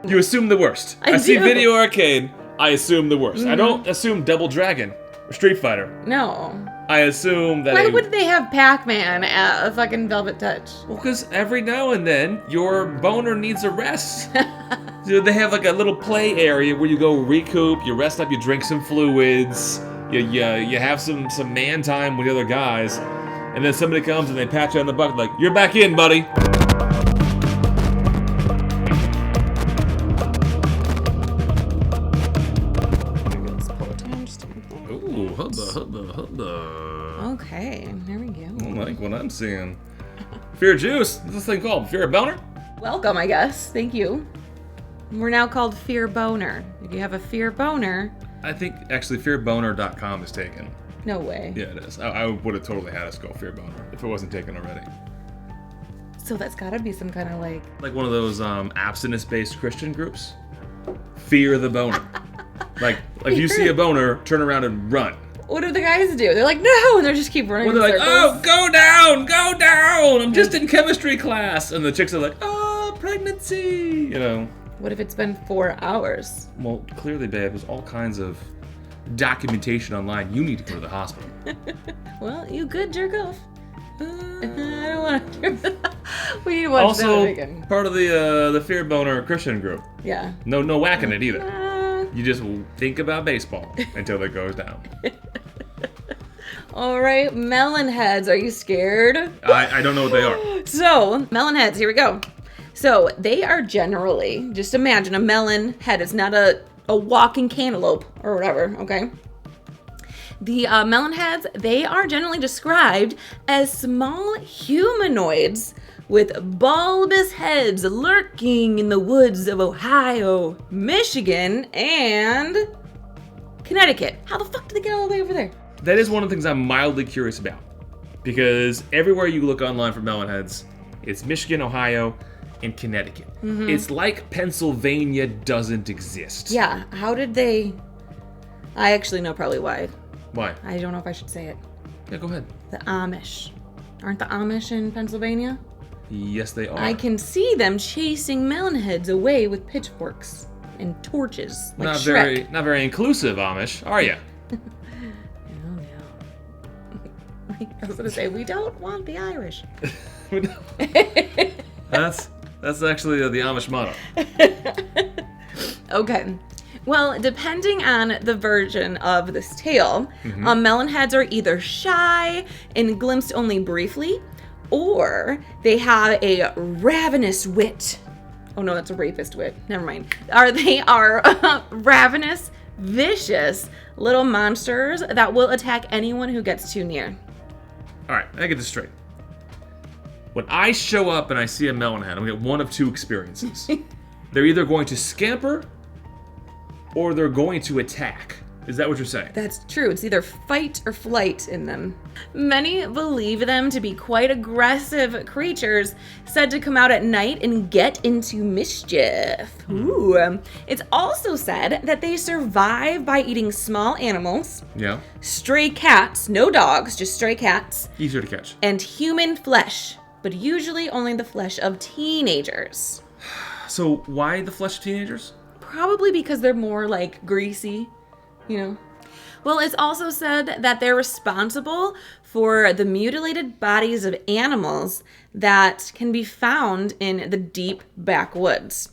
You assume the worst. I see Video Arcade, I assume the worst. I don't assume Double Dragon or Street Fighter. No. I assume that... Why would they have Pac-Man at a fucking Velvet Touch? Well, because every now and then, your boner needs a rest. So they have like a little play area where you go recoup, you rest up, you drink some fluids, you have some man time with the other guys, and then somebody comes and they pat you on the butt like, you're back in, buddy. Ooh, hubba. Okay, there we go. I don't like what I'm seeing. Fear Juice, what's this thing called? Fear Boner? Welcome, I guess. Thank you. We're now called Fear Boner. If you have a Fear Boner... I think, actually, fearboner.com is taken. No way. Yeah, it is. I would have totally had us go Fear Boner if it wasn't taken already. So that's gotta be some kind of like... Like one of those abstinence-based Christian groups. Fear the Boner. Like you see a boner, turn around and run. What do the guys do? They're like, no, and they just keep running. Well, they're like, oh, go down, I'm just in chemistry class. And the chicks are like, oh, pregnancy, you know. What if it's been 4 hours? Well, clearly, babe, there's all kinds of documentation online. You need to go to the hospital. Well, you could jerk off. I don't want to do that. We need to watch also, that again. Part of the Fear Boner Christian group. Yeah. No whacking it either. You just think about baseball until it goes down. All right, Melon Heads, are you scared? I don't know what they are. So, Melon Heads, here we go. So, they are generally, just imagine a melon head. It's not a walking cantaloupe or whatever, okay? The melon heads, they are generally described as small humanoids with bulbous heads lurking in the woods of Ohio, Michigan, and Connecticut. How the fuck did they get all the way over there? That is one of the things I'm mildly curious about. Because everywhere you look online for melon heads, it's Michigan, Ohio, and Connecticut. Mm-hmm. It's like Pennsylvania doesn't exist. Yeah, how did they... I actually know probably why. Why? I don't know if I should say it. Yeah, go ahead. The Amish. Aren't the Amish in Pennsylvania? Yes, they are. I can see them chasing melon heads away with pitchforks and torches, like Shrek. Not very inclusive, Amish, are you? No. I was gonna say, we don't want the Irish. That's actually the Amish motto. Okay. Well, depending on the version of this tale, melon heads are either shy and glimpsed only briefly, or they have a ravenous wit. Oh no, that's a rapist wit. Never mind. They are ravenous, vicious little monsters that will attack anyone who gets too near. All right, I get this straight. When I show up and I see a melon head, I'm gonna get one of two experiences. They're either going to scamper or they're going to attack. Is that what you're saying? That's true. It's either fight or flight in them. Many believe them to be quite aggressive creatures, said to come out at night and get into mischief. Ooh. It's also said that they survive by eating small animals, stray cats, no dogs, just stray cats. Easier to catch. And human flesh, but usually only the flesh of teenagers. So why the flesh of teenagers? Probably because they're more like greasy. You know? Well, it's also said that they're responsible for the mutilated bodies of animals that can be found in the deep backwoods.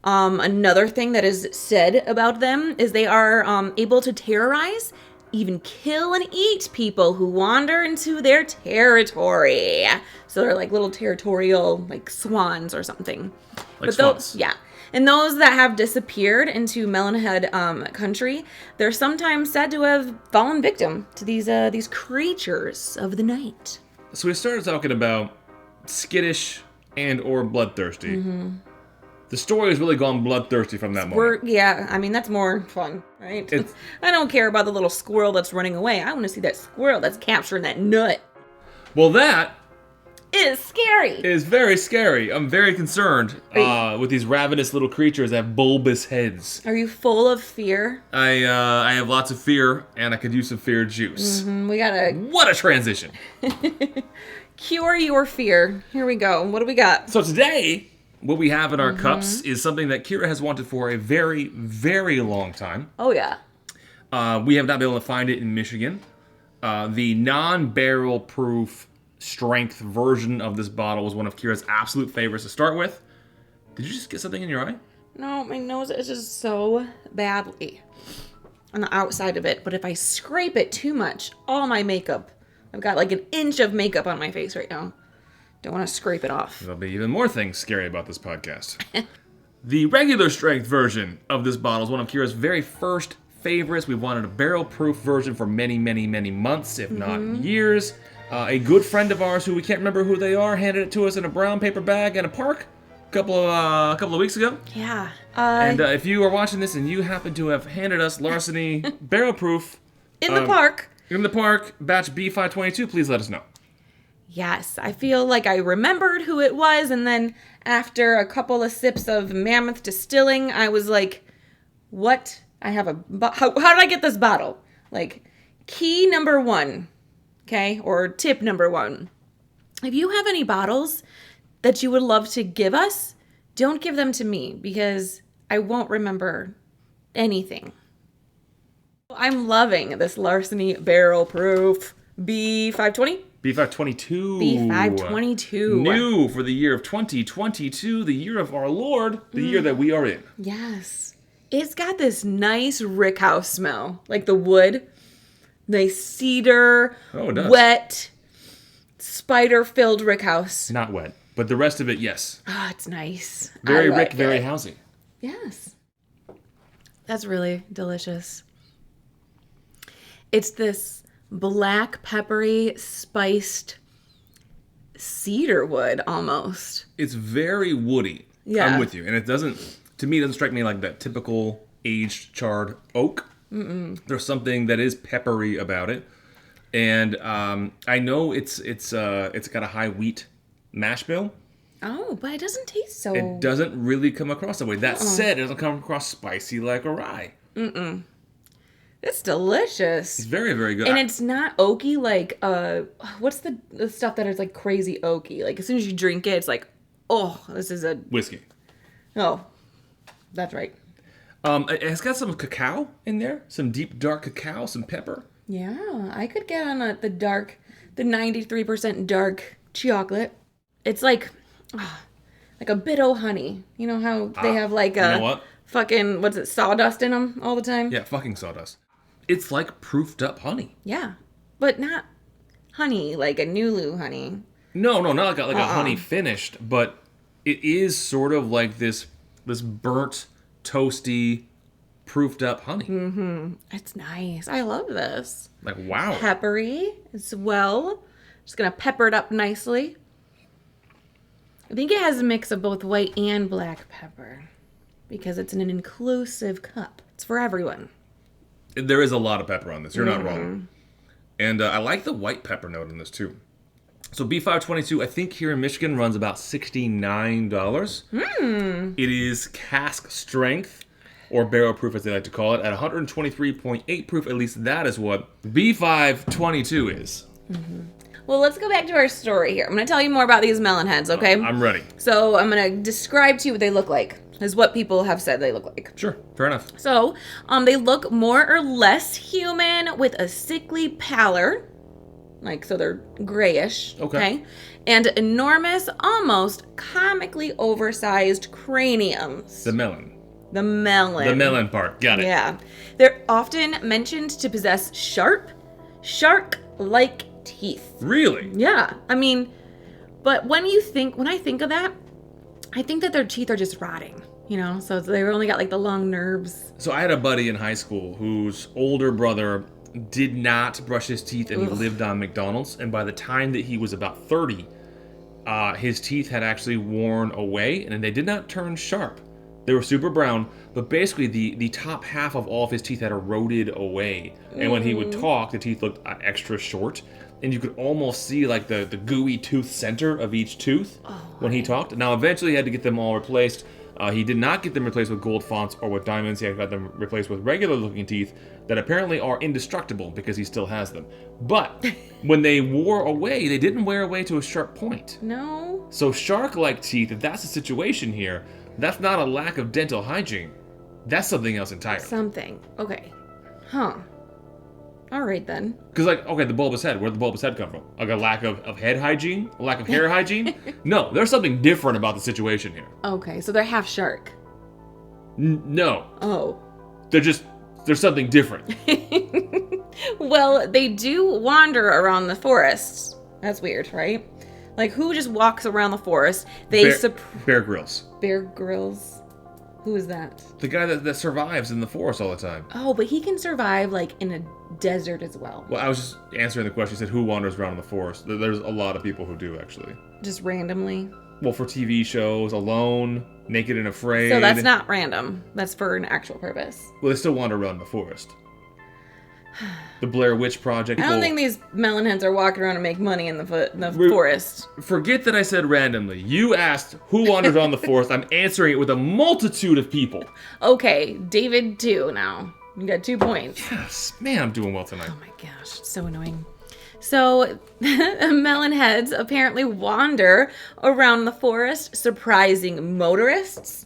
Another thing that is said about them is they are able to terrorize, even kill and eat people who wander into their territory. So they're like little territorial, like swans or something. Like swans. Yeah. And those that have disappeared into Melonhead country, they're sometimes said to have fallen victim to these creatures of the night. So we started talking about skittish and or bloodthirsty. Mm-hmm. The story has really gone bloodthirsty from that moment. Yeah, I mean, that's more fun, right? I don't care about the little squirrel that's running away. I want to see that squirrel that's capturing that nut. Well, that is scary. It is very scary. I'm very concerned with these ravenous little creatures that have bulbous heads. Are you full of fear? I have lots of fear, and I could use some fear juice. Mm-hmm. We gotta... What a transition. Cure your fear. Here we go. What do we got? So today, What we have in our cups is something that Kira has wanted for a very, very long time. Oh, yeah. We have not been able to find it in Michigan. The non-barrel proof strength version of this bottle was one of Kira's absolute favorites to start with. Did you just get something in your eye? No, my nose is just so badly on the outside of it. But if I scrape it too much, all my makeup, I've got like an inch of makeup on my face right now. Don't want to scrape it off. There'll be even more things scary about this podcast. The regular strength version of this bottle is one of Kira's very first favorites. We've wanted a barrel-proof version for many, many, many months, if not years. A good friend of ours, who we can't remember who they are, handed it to us in a brown paper bag in a park a couple of weeks ago. Yeah. And if you are watching this and you happen to have handed us Larceny Barrel Proof in the park, batch B522, please let us know. Yes, I feel like I remembered who it was, and then after a couple of sips of Mammoth Distilling, I was like, what? How did I get this bottle? Like, key number 1, okay, or tip number 1. If you have any bottles that you would love to give us, don't give them to me, because I won't remember anything. I'm loving this Larceny Barrel Proof B520. B522. B522. New for the year of 2022, the year of our Lord, the year that we are in. Yes. It's got this nice rickhouse smell. Like the wood. Nice cedar. Oh, it does. Wet. Spider-filled rickhouse. Not wet, but the rest of it, yes. Oh, it's nice. Very I like rick, very it. housing. Yes. That's really delicious. It's this black, peppery, spiced cedar wood almost. It's very woody. Yeah. I'm with you. And it doesn't strike me like that typical aged charred oak. There's something that is peppery about it. And I know it's got a high wheat mash bill. Oh, but it doesn't taste so... It doesn't really come across that way. That said, it doesn't come across spicy like a rye. It's delicious. It's very, very good. And it's not oaky like, what's the stuff that is like crazy oaky? Like as soon as you drink it, it's like, oh, this is a... Whiskey. Oh, that's right. It's got some cacao in there. Some deep, dark cacao, some pepper. Yeah, I could get on the 93% dark chocolate. It's like a bit o' honey. You know how they have like a... You know what? Fucking, what's it, sawdust in them all the time? Yeah, fucking sawdust. It's like proofed up honey. Yeah, but not honey, like a Nulu honey. No, not like a honey finished, but it is sort of like this burnt, toasty, proofed up honey. It's nice. I love this. Like, wow. Peppery as well. Just gonna pepper it up nicely. I think it has a mix of both white and black pepper because it's in an inclusive cup. It's for everyone. There is a lot of pepper on this. You're not wrong. And I like the white pepper note in this too. So B522, I think here in Michigan runs about $69. It is cask strength, or barrel proof as they like to call it, at 123.8 proof. At least that is what B522 is. Well, let's go back to our story here. I'm going to tell you more about these melon heads, okay? I'm ready. So I'm going to describe to you what they look like, is what people have said they look like. Sure, fair enough. So they look more or less human with a sickly pallor. Like, so they're grayish. Okay. And enormous, almost comically oversized craniums. The melon. The melon. The melon part. Got it. Yeah. They're often mentioned to possess sharp, shark-like teeth. Really? Yeah. I mean, but when I think of that, I think that their teeth are just rotting, you know? So they've only got like the long nerves. So I had a buddy in high school whose older brother did not brush his teeth, and he lived on McDonald's. And by the time that he was about 30, his teeth had actually worn away, and they did not turn sharp. They were super brown, but basically the top half of all of his teeth had eroded away. And when he would talk, the teeth looked extra short. And you could almost see like the gooey tooth center of each tooth when he talked. Now, eventually he had to get them all replaced. He did not get them replaced with gold fonts or with diamonds. He got them replaced with regular-looking teeth that apparently are indestructible because he still has them. But when they wore away, they didn't wear away to a sharp point. No. So shark-like teeth, if that's the situation here, that's not a lack of dental hygiene. That's something else entirely. Something. Okay. Huh. All right, then. Because, the bulbous head. Where'd the bulbous head come from? Like a lack of head hygiene? A lack of hair hygiene? No, there's something different about the situation here. Okay, so they're half shark. No. Oh. There's something different. Well, they do wander around the forest. That's weird, right? Like, who just walks around the forest? Bear Grylls. Bear Grylls? Who is that? The guy that survives in the forest all the time. Oh, but he can survive, in a desert as well. Well, I was just answering the question. You said who wanders around in the forest. There's a lot of people who do, actually. Just randomly? Well, for TV shows, alone, naked and afraid. So that's not random. That's for an actual purpose. Well, they still wander around in the forest. The Blair Witch Project. I don't think these melon heads are walking around to make money in the forest. Forget that I said randomly. You asked who wanders around the forest. I'm answering it with a multitude of people. Okay, David 2 now. You got 2 points. Yes, man, I'm doing well tonight. Oh my gosh, it's so annoying. So, melon heads apparently wander around the forest, surprising motorists,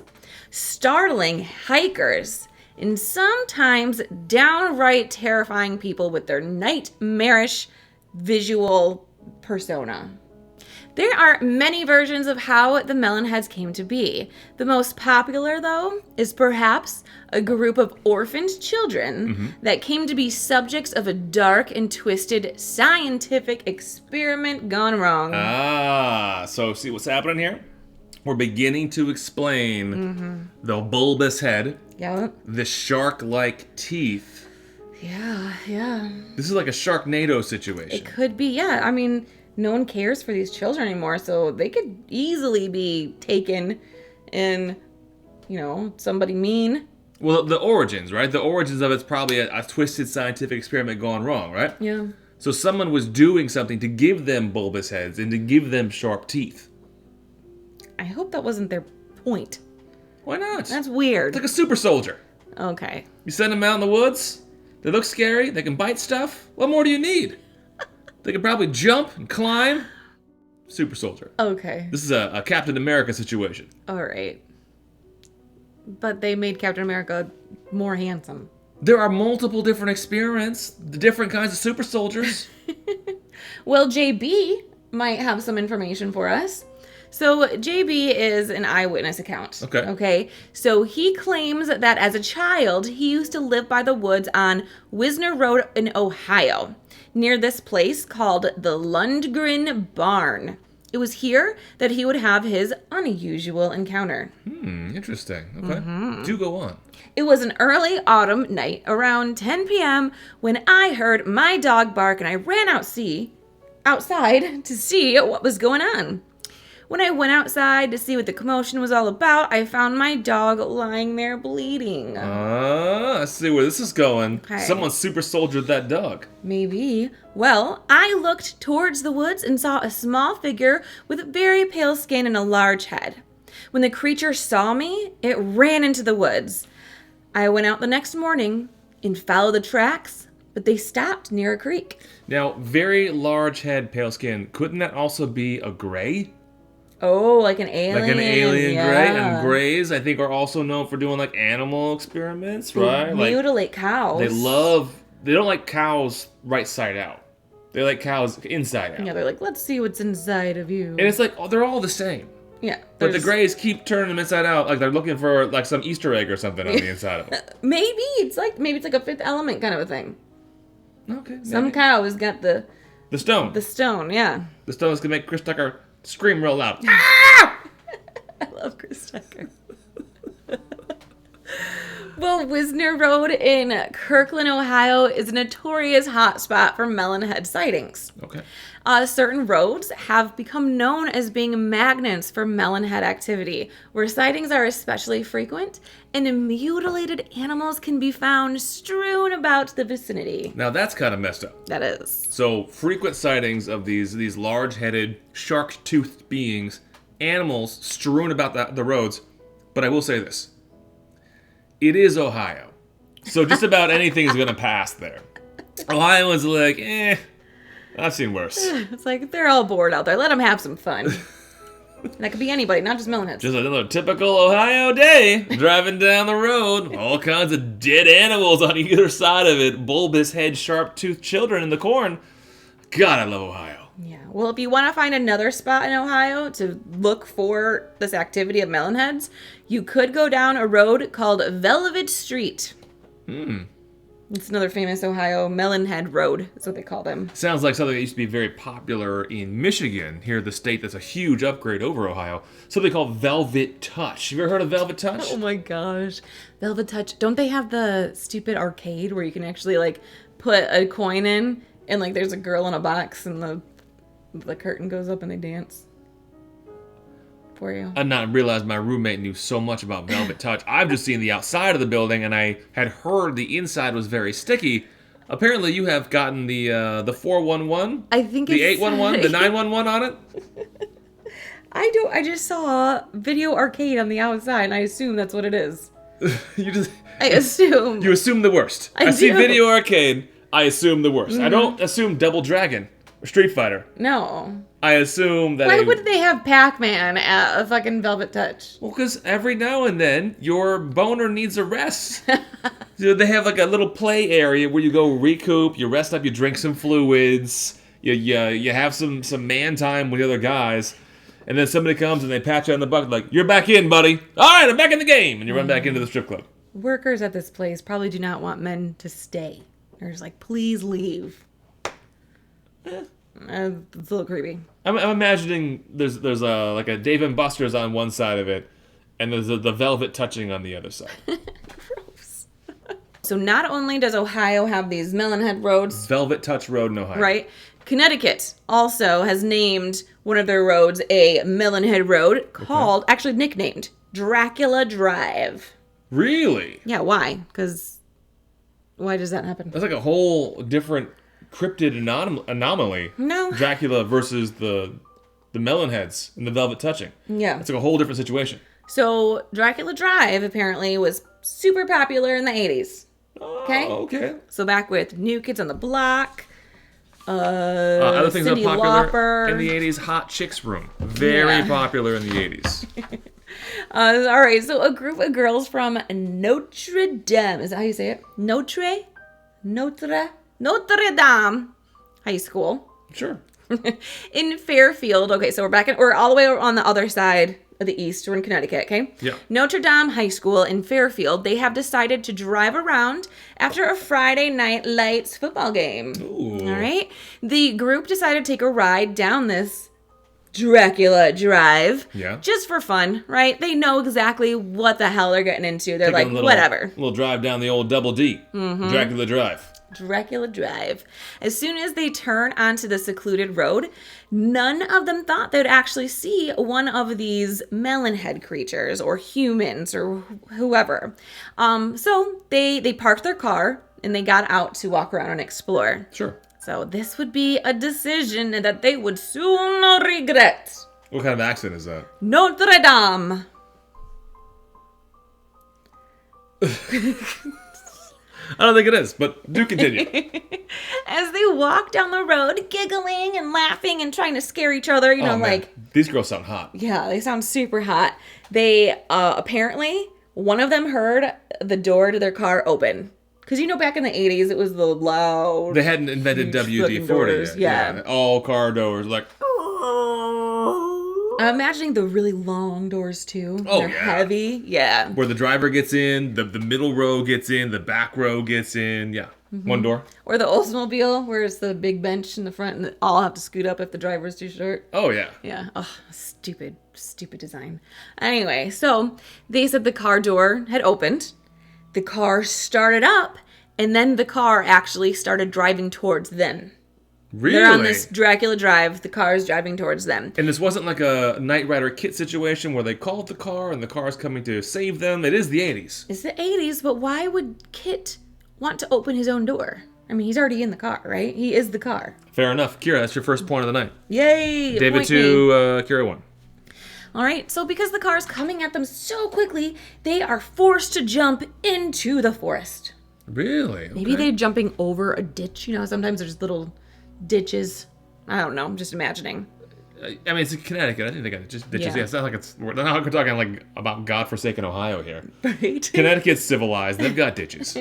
startling hikers, and sometimes downright terrifying people with their nightmarish visual persona. There are many versions of how the melon heads came to be. The most popular, though, is perhaps a group of orphaned children that came to be subjects of a dark and twisted scientific experiment gone wrong. So see what's happening here? We're beginning to explain the bulbous head, the shark-like teeth. Yeah. This is like a Sharknado situation. It could be, yeah. I mean, no one cares for these children anymore, so they could easily be taken in, somebody mean. Well, the origins, right? The origins of it's probably a twisted scientific experiment gone wrong, right? Yeah. So someone was doing something to give them bulbous heads and to give them sharp teeth. I hope that wasn't their point. Why not? That's weird. It's like a super soldier. Okay. You send them out in the woods, they look scary, they can bite stuff. What more do you need? They can probably jump and climb. Super soldier. Okay. This is a Captain America situation. All right. But they made Captain America more handsome. There are multiple different experiments, the different kinds of super soldiers. Well, JB might have some information for us. So JB is an eyewitness account. Okay. So he claims that as a child, he used to live by the woods on Wisner Road in Ohio, near this place called the Lundgren Barn. It was here that he would have his unusual encounter. Interesting. Okay. Do go on. It was an early autumn night around 10 p.m. when I heard my dog bark and I ran outside to see what was going on. When I went outside to see what the commotion was all about, I found my dog lying there bleeding. I see where this is going. Okay. Someone super soldiered that dog. Maybe. Well, I looked towards the woods and saw a small figure with very pale skin and a large head. When the creature saw me, it ran into the woods. I went out the next morning and followed the tracks, but they stopped near a creek. Now, very large head, pale skin. Couldn't that also be a gray? Oh, like an alien. Like an alien gray. And grays, I think, are also known for doing, animal experiments, right? Mutilate cows. They don't like cows right side out. They like cows inside out. Yeah, they're like, let's see what's inside of you. And it's they're all the same. Yeah. But the grays keep turning them inside out, like they're looking for, some Easter egg or something on the inside of them. Maybe it's like a Fifth Element kind of a thing. Okay. Maybe. Some cow has got the stone. The stone, yeah. The stone's gonna make Chris Tucker scream real loud. I love Chris Tucker. Well, Wisner Road in Kirkland, Ohio is a notorious hotspot for melonhead sightings. Okay. Certain roads have become known as being magnets for melonhead activity, where sightings are especially frequent, and mutilated animals can be found strewn about the vicinity. Now that's kind of messed up. That is. So frequent sightings of these large-headed, shark-toothed beings, animals strewn about the roads. But I will say this. It is Ohio. So just about anything is going to pass there. Ohioans are like, I've seen worse. It's like they're all bored out there. Let them have some fun. That could be anybody, not just Melon Heads. Just another typical Ohio day. Driving down the road. All kinds of dead animals on either side of it. Bulbous head, sharp-toothed children in the corn. God, I love Ohio. Yeah. Well, if you want to find another spot in Ohio to look for this activity of Melon Heads, you could go down a road called Velvet Street. It's another famous Ohio Melon Head Road. That's what they call them. Sounds like something that used to be very popular in Michigan, here the state that's a huge upgrade over Ohio. Something called Velvet Touch. Have you ever heard of Velvet Touch? Oh my gosh. Velvet Touch. Don't they have the stupid arcade where you can actually like put a coin in and like there's a girl in a box and the curtain goes up and they dance for you? I not realized my roommate knew so much about Velvet Touch. I've just seen the outside of the building, and I had heard the inside was very sticky. Apparently, you have gotten the 411, I think the it's 811, the 911 on it. I just saw Video Arcade on the outside, and I assume that's what it is. I assume. You assume the worst. I see Video Arcade. I assume the worst. I don't assume Double Dragon or Street Fighter. No. I assume that. Why would they have Pac-Man at a fucking Velvet Touch? Well, because every now and then your boner needs a rest. They have like a little play area where you go recoup, you rest up, you drink some fluids, you have some man time with the other guys, and then somebody comes and they pat you on the butt like, "You're back in, buddy. All right, I'm back in the game," and you run back into the strip club. Workers at this place probably do not want men to stay. They're just like, please leave. It's a little creepy. I'm imagining there's like a Dave and Buster's on one side of it, and there's the Velvet Touching on the other side. Gross. So not only does Ohio have these Melon Head roads, Velvet Touch Road in Ohio, right? Connecticut also has named one of their roads a Melon Head Road called, actually nicknamed, Dracula Drive. Really? Yeah, why? Because why does that happen? That's like a whole different cryptid anomaly. No. Dracula versus the Melon Heads and the Velvet Touching. Yeah. It's like a whole different situation. So Dracula Drive apparently was super popular in the 80s. Okay? Oh, okay. So back with New Kids on the Block, other things Cyndi that are popular Lauper. in the 80s, Hot Chicks Room. Very popular in the 80s. All right, so a group of girls from Notre Dame, is that how you say it? Notre Dame High School. Sure. In Fairfield. Okay, so we're all the way on the other side of the east. We're in Connecticut, okay? Yeah. Notre Dame High School in Fairfield, they have decided to drive around after a Friday night lights football game. Ooh. All right? The group decided to take a ride down this Dracula Drive. Yeah. Just for fun, right? They know exactly what the hell they're getting into. They're like, whatever. Little drive down the old Double D. Dracula Drive. Dracula Drive. As soon as they turn onto the secluded road, none of them thought they'd actually see one of these melon head creatures or humans or whoever. So they parked their car and they got out to walk around and explore. Sure. So this would be a decision that they would soon regret. What kind of accent is that? Notre Dame. I don't think it is, but do continue. As they walk down the road, giggling and laughing and trying to scare each other, you know, like... These girls sound hot. Yeah, they sound super hot. They, apparently, one of them heard the door to their car open. Because, you know, back in the 80s, it was the loud... They hadn't invented WD-40 yet. Yeah. All car doors, like... I'm imagining the really long doors, too. Oh, They're yeah. heavy. Yeah. Where the driver gets in, the middle row gets in, the back row gets in. Yeah. One door. Or the Oldsmobile, where it's the big bench in the front and they all have to scoot up if the driver's too short. Oh, yeah. Yeah. Oh, stupid design. Anyway, so they said the car door had opened. The car started up, and then the car actually started driving towards them. Really? They're on this Dracula Drive. The car is driving towards them. And this wasn't like a Knight Rider kit situation where they called the car and the car is coming to save them. It is the 80s. It's the 80s, but why would Kit want to open his own door? I mean, he's already in the car, right? He is the car. Fair enough. Kira, that's your first point of the night. Yay! David point 2, Kira 1. All right, so because the car is coming at them so quickly, they are forced to jump into the forest. Really? Okay. Maybe they're jumping over a ditch. You know, sometimes there's little ditches. I don't know. I'm just imagining. I mean, it's in Connecticut. I think they got just ditches. Yeah. Yeah, it's not like we're not talking like about godforsaken Ohio here. Right. Connecticut's civilized. They've got ditches.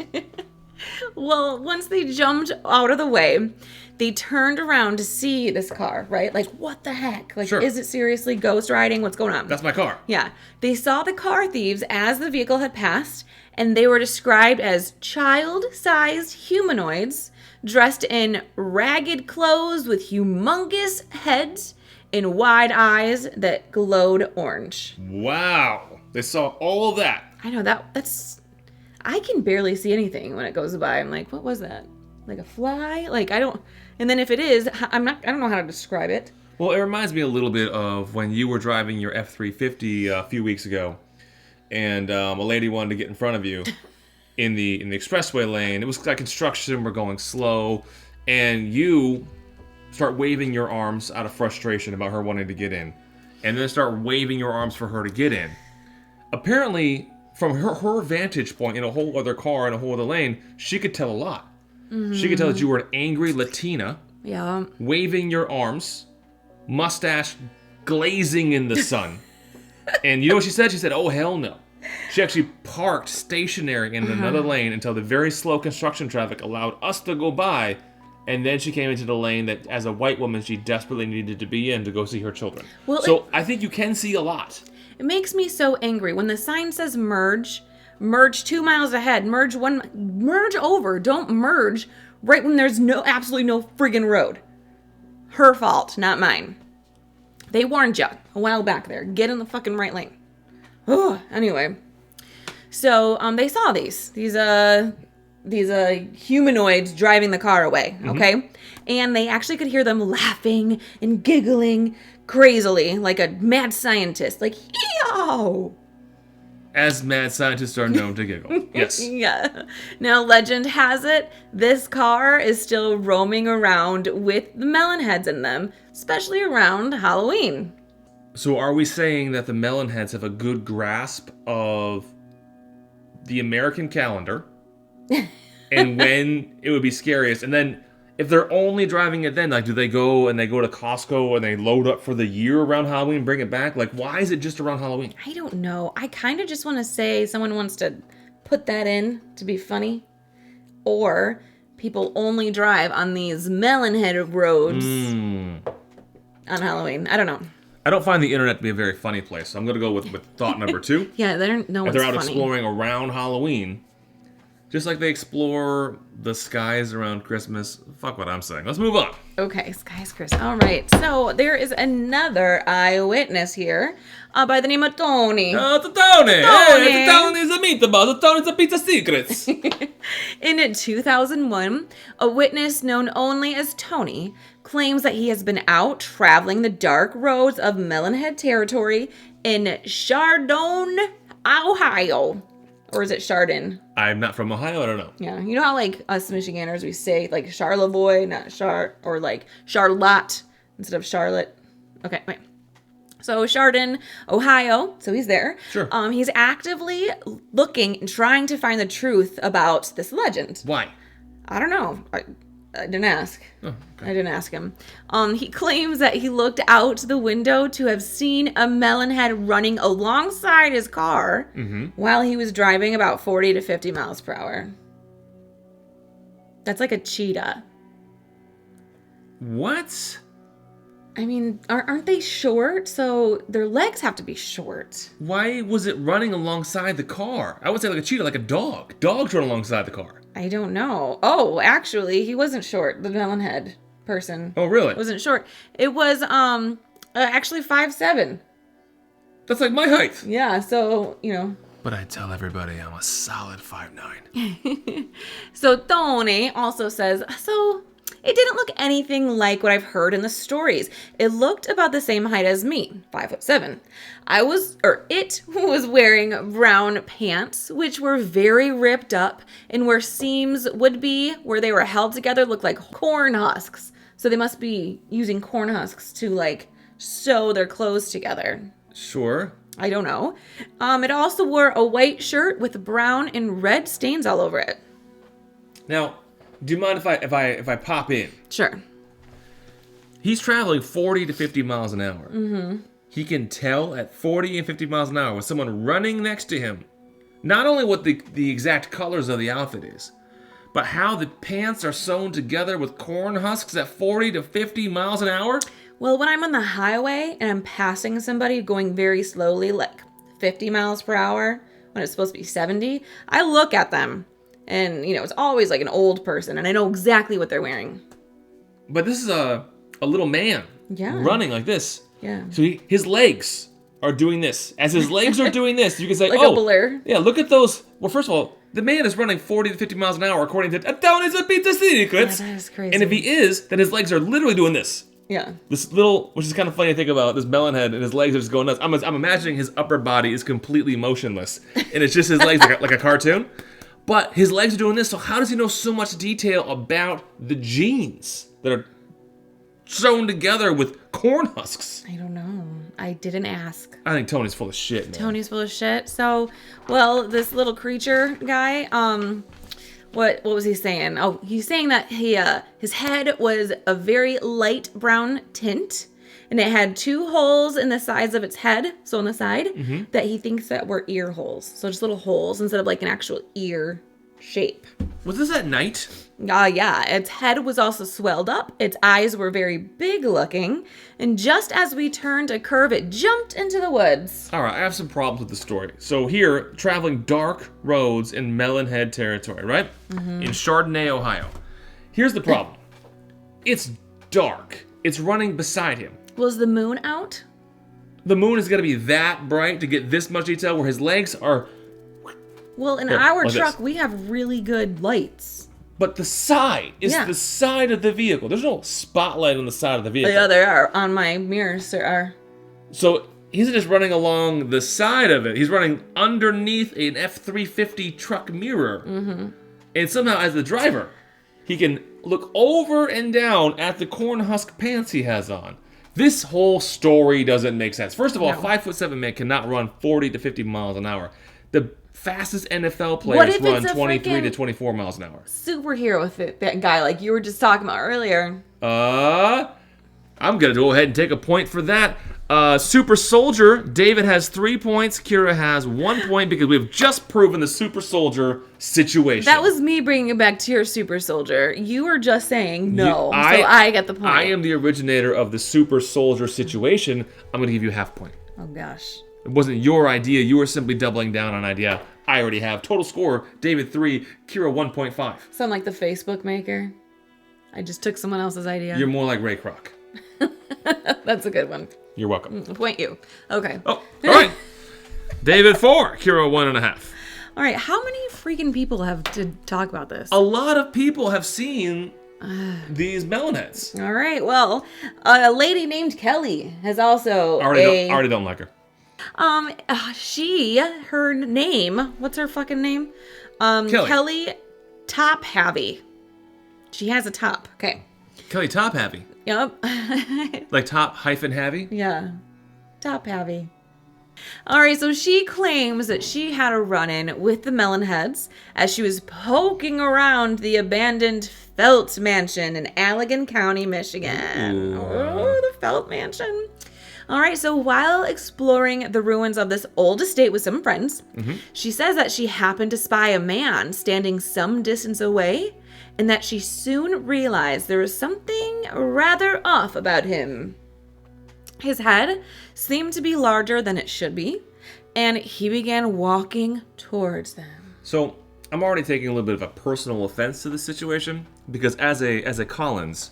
Well, once they jumped out of the way, they turned around to see this car, right? Like, what the heck? Like, Sure. Is it seriously ghost riding? What's going on? That's my car. Yeah. They saw the car thieves as the vehicle had passed, and they were described as child-sized humanoids dressed in ragged clothes with humongous heads and wide eyes that glowed orange. Wow. They saw all of that. I know that's... I can barely see anything when it goes by. I'm like, what was that? Like a fly? Like, I don't... And then if it is, I don't know how to describe it. Well, it reminds me a little bit of when you were driving your F-350 a few weeks ago, and a lady wanted to get in front of you in the expressway lane. It was like construction, we're going slow, and you start waving your arms out of frustration about her wanting to get in, and then start waving your arms for her to get in. Apparently, from her vantage point in a whole other car in a whole other lane, she could tell a lot. Mm-hmm. She could tell that you were an angry Latina, Yeah. waving your arms, mustache glazing in the sun. And you know what she said? She said, oh, hell no. She actually parked stationary in another lane until the very slow construction traffic allowed us to go by. And then she came into the lane that, as a white woman, she desperately needed to be in to go see her children. Well, so I think you can see a lot. It makes me so angry. When the sign says merge 2 miles ahead, merge over. Don't merge right when there's absolutely no friggin' road. Her fault, not mine. They warned you a while back there. Get in the fucking right lane. Oh, anyway. So, they saw these humanoids driving the car away, okay? And they actually could hear them laughing and giggling crazily like a mad scientist. Like, eeyow! As mad scientists are known to giggle. Yes. Yeah. Now, legend has it, this car is still roaming around with the Melon Heads in them, especially around Halloween. So are we saying that the Melon Heads have a good grasp of the American calendar and when it would be scariest? And then if they're only driving it then, like, do they go to Costco and they load up for the year around Halloween and bring it back? Like, why is it just around Halloween? I don't know. I kind of just want to say someone wants to put that in to be funny. Or people only drive on these Melon Head roads on Halloween. I don't know. I don't find the internet to be a very funny place, so I'm going to go with thought number 2. Yeah, no if one's they're out funny. exploring around Halloween, just like they explore the skies around Christmas. Fuck what I'm saying. Let's move on. Okay, skies, Chris. All right. So there is another eyewitness here by the name of Tony. It's a Tony. Hey, it's a Tony's a meatball. It's Tony's a pizza secrets. In 2001, a witness known only as Tony claims that he has been out traveling the dark roads of Melonhead territory in Chardon, Ohio. Or is it Chardon? I'm not from Ohio. I don't know. Yeah. You know how, like, us Michiganders, we say, like, Charlevoix, not Char, or, like, Charlotte instead of Charlotte. Okay, wait. So, Chardon, Ohio. So, he's there. Sure. He's actively looking and trying to find the truth about this legend. Why? I don't know. I didn't ask. Oh, okay. I didn't ask him. He claims that he looked out the window to have seen a melon head running alongside his car while he was driving about 40 to 50 miles per hour. That's like a cheetah. What? I mean, aren't they short? So their legs have to be short. Why was it running alongside the car? I would say like a cheetah, like a dog. Dogs run alongside the car. I don't know. Oh, actually, he wasn't short. The melon head person. Oh, really? Wasn't short. It was actually 5'7". That's like my height. Yeah, so, you know. But I tell everybody I'm a solid 5'9". So Tony also says, it didn't look anything like what I've heard in the stories. It looked about the same height as me, 5'7". It was wearing brown pants, which were very ripped up, and where seams would be, where they were held together, looked like corn husks. So they must be using corn husks to, like, sew their clothes together. Sure. I don't know. It also wore a white shirt with brown and red stains all over it. Now, do you mind if I pop in? Sure. He's traveling 40 to 50 miles an hour. Mm-hmm. He can tell at 40 and 50 miles an hour with someone running next to him, not only what the exact colors of the outfit is, but how the pants are sewn together with corn husks at 40 to 50 miles an hour? Well, when I'm on the highway and I'm passing somebody going very slowly, like 50 miles per hour, when it's supposed to be 70, I look at them. And, it's always like an old person, and I know exactly what they're wearing. But this is a little man running like this. Yeah. So his legs are doing this. As his legs are doing this, you can say, like a blur. Yeah, look at those. Well, first of all, the man is running 40 to 50 miles an hour according to Down is a Pizza Secrets. Yeah, that is crazy. And if he is, then his legs are literally doing this. Yeah. This little, which is kind of funny to think about, this melon head and his legs are just going nuts. I'm imagining his upper body is completely motionless. And it's just his legs like a cartoon. But his legs are doing this, so how does he know so much detail about the jeans that are sewn together with corn husks? I don't know. I didn't ask. I think Tony's full of shit, man. Tony's full of shit. So, well, this little creature guy, what was he saying? Oh, he's saying that his head was a very light brown tint, and it had 2 holes in the sides of its head, so on the side, that he thinks that were ear holes. So just little holes instead of like an actual ear shape. Was this at night? Yeah. Its head was also swelled up. Its eyes were very big looking. And just as we turned a curve, it jumped into the woods. All right, I have some problems with the story. So here, traveling dark roads in Melon Head territory, right? In Chardonnay, Ohio. Here's the problem. It's dark. It's running beside him. Was the moon out? The moon is going to be that bright to get this much detail where his legs are... Well, in Here, our like truck, this. we have really good lights. But the side is the side of the vehicle. There's no spotlight on the side of the vehicle. Yeah, there are. On my mirrors, there are. So he's just running along the side of it. He's running underneath an F-350 truck mirror. And somehow, as the driver, he can look over and down at the corn husk pants he has on. This whole story doesn't make sense. First of all, a 5'7" man cannot run 40 to 50 miles an hour. The fastest NFL players run 23 to 24 miles an hour. Superhero with that guy like you were just talking about earlier. I'm going to go ahead and take a point for that. Super Soldier, David has 3 points. Kira has 1 point because we've just proven the Super Soldier situation. That was me bringing it back to your Super Soldier. You were just saying no, so I get the point. I am the originator of the Super Soldier situation. I'm going to give you half point. Oh, gosh. It wasn't your idea. You were simply doubling down on an idea I already have. Total score, David 3, Kira 1.5. Sound like the Facebook maker. I just took someone else's idea. You're more like Ray Kroc. That's a good one. You're welcome. Point you. Okay. Oh, all right. David 4, Kira 1.5. All right. How many freaking people have to talk about this? A lot of people have seen these melon heads. All right. Well, a lady named Kelly has also already don't like her. Her name, what's her fucking name? Kelly Top Havy. She has a top. Okay. Kelly Top Havy. Yep. Like top hyphen Havy? Yeah. Top Havy. All right, so she claims that she had a run-in with the Melon Heads as she was poking around the abandoned Felt Mansion in Allegan County, Michigan. Oh, the Felt Mansion. All right, so while exploring the ruins of this old estate with some friends, she says that she happened to spy a man standing some distance away and that she soon realized there was something rather off about him. His head seemed to be larger than it should be, and he began walking towards them. So I'm already taking a little bit of a personal offense to this situation because as a Collins,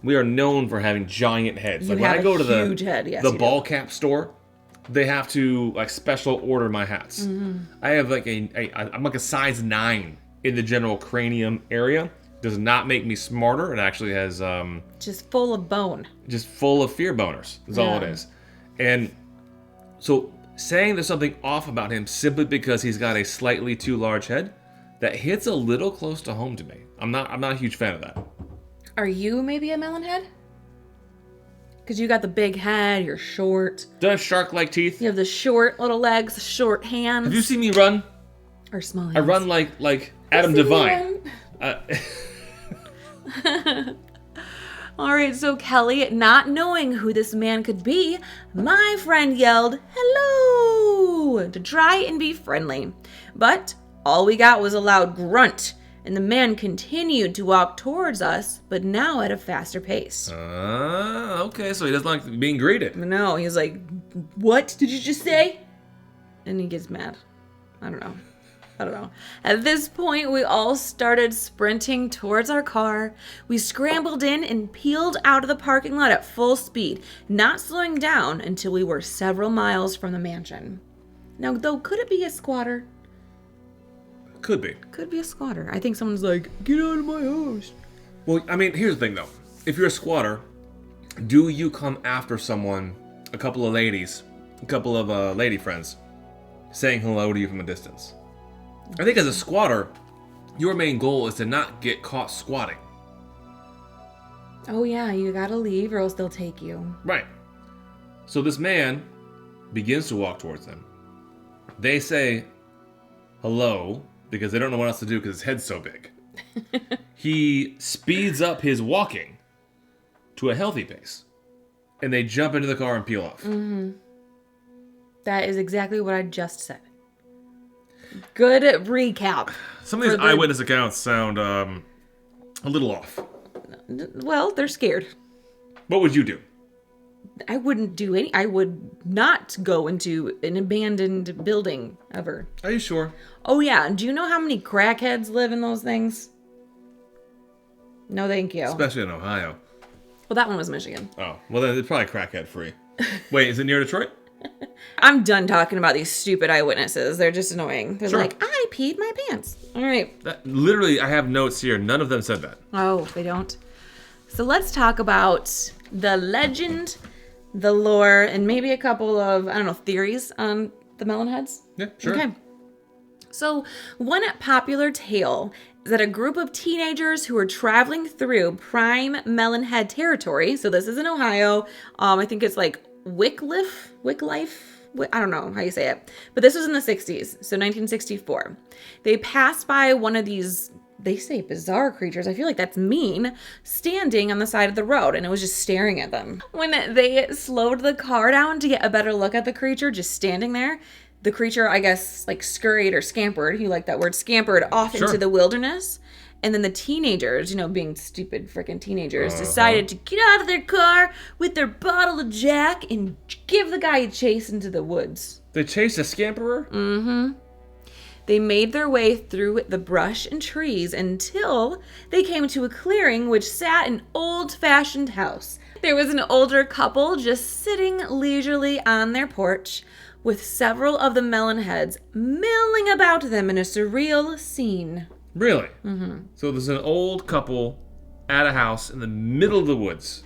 we are known for having giant heads. You like when I go to huge head, yes, the ball cap store, they have to like special order my hats. I have like I'm like a size 9 in the general cranium area. Does not make me smarter. It actually has just full of bone. Just full of fear boners. That's all it is. And so saying there's something off about him simply because he's got a slightly too large head, that hits a little close to home to me. I'm not a huge fan of that. Are you maybe a melon head? Because you got the big head, you're short. Do I have shark-like teeth? You have the short little legs, short hands. Have you seen me run? Or small hands. I run like Adam Devine. All right, so Kelly, not knowing who this man could be, my friend yelled, "Hello!" to try and be friendly. But all we got was a loud grunt, and the man continued to walk towards us, but now at a faster pace. Okay, so he doesn't like being greeted. No, he's like, "What did you just say?" And he gets mad. I don't know. At this point, we all started sprinting towards our car. We scrambled in and peeled out of the parking lot at full speed, not slowing down until we were several miles from the mansion. Now, though, could it be a squatter? Could be. Could be a squatter. I think someone's like, "Get out of my house." Well, I mean, here's the thing, though. If you're a squatter, do you come after someone, a couple of ladies, a couple of lady friends, saying hello to you from a distance? I think as a squatter, your main goal is to not get caught squatting. Oh yeah, you gotta leave or else they'll take you. Right. So this man begins to walk towards them. They say hello because they don't know what else to do because his head's so big. He speeds up his walking to a healthy pace. And they jump into the car and peel off. Mm-hmm. That is exactly what I just said. Good recap. Some of these eyewitness accounts sound a little off. Well, they're scared. What would you do? I wouldn't do any. I would not go into an abandoned building ever. Are you sure? Oh yeah. Do you know how many crackheads live in those things? No, thank you. Especially in Ohio. Well, that one was Michigan. Oh, well then it's probably crackhead free. Wait, is it near Detroit? I'm done talking about these stupid eyewitnesses. They're just annoying. They're Sure. like, "I peed my pants." All right. Literally, I have notes here. None of them said that. Oh, they don't. So let's talk about the legend, the lore, and maybe a couple of, theories on the Melon Heads. Yeah, sure. Okay. So one popular tale is that a group of teenagers who were traveling through prime Melon Head territory, so this is in Ohio, I think it's like Wycliffe, I don't know how you say it, but this was in the 60s, so 1964. They passed by one of these, they say bizarre creatures, I feel like that's mean, standing on the side of the road, and it was just staring at them. When they slowed the car down to get a better look at the creature just standing there, the creature, I guess, like scurried or scampered, you like that word, scampered off into the wilderness. And then the teenagers, being stupid freaking teenagers, decided to get out of their car with their bottle of Jack and give the guy a chase into the woods. They chased a scamperer? Mm-hmm. They made their way through the brush and trees until they came to a clearing which sat an old-fashioned house. There was an older couple just sitting leisurely on their porch with several of the Melon Heads milling about them in a surreal scene. Really? Mm-hmm. So there's an old couple at a house in the middle of the woods.